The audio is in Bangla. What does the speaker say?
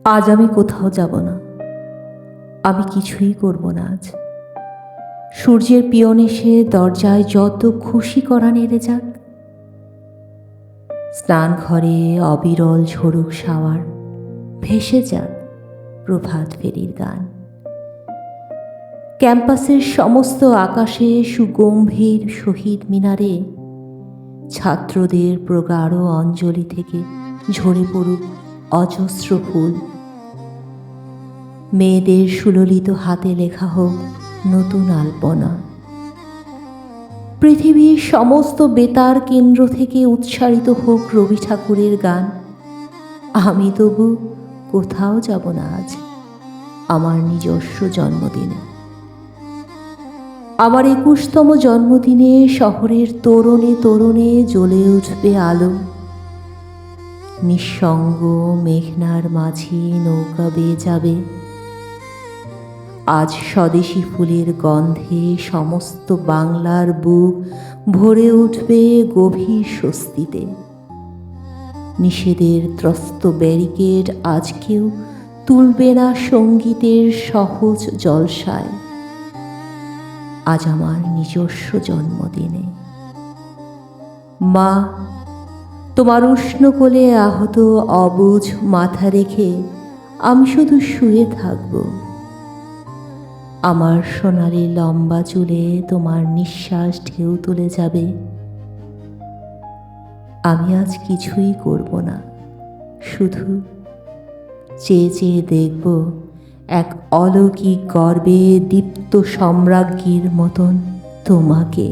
আজ আমি কোথাও যাব না, আমি কিছুই করব না আজ। সূর্যের পিয়ন এসে দরজায় যত খুশি করা নেড়ে যাক। স্নান ঘরে অবিরল ঝরুক শাওয়ার, ভেসে যাক প্রভাত ফেরির গান। ক্যাম্পাসের সমস্ত আকাশে সুগম্ভীর শহীদ মিনারে ছাত্রদের প্রগাঢ় অঞ্জলি থেকে ঝরে পড়ুক অজস্র ফুল। মেয়েদের সুললিত হাতে লেখা হোক নতুন আলপনা। পৃথিবীর সমস্ত বেতার কেন্দ্র থেকে উচ্চারিত হোক রবি ঠাকুরের গান। আমি তবু কোথাও যাব না আজ আমার নিজস্ব জন্মদিনে। আমার ২১তম জন্মদিনে শহরের তোরণে তোরণে জ্বলে উঠবে আলো। নিঃসঙ্গ মেঘনার মাঝে নৌকা বেয়ে যাবে। আজ স্বদেশী ফুলের গন্ধে সমস্ত বাংলার বুক ভরে উঠবে গভীর স্বস্তিতে। নিষেধের ত্রস্ত ব্যারিকেড আজ কেউ তুলবে না সঙ্গীতের সহজ জলসায়। আজ আমার নিজস্ব জন্মদিনে। মা, তোমার উষ্ণ কোলে আহত অবুঝ মাথা রেখে আমি শুধু শুয়ে থাকব। আমার সোনালি লম্বা চুলে তোমার নিঃশ্বাস ঢেউ তুলে যাবে। আমি আজ কিছুই করব না, শুধু চেয়ে চেয়ে দেখব এক অলৌকিক গর্বে দীপ্ত সম্রাজ্ঞীর মতন তোমাকে।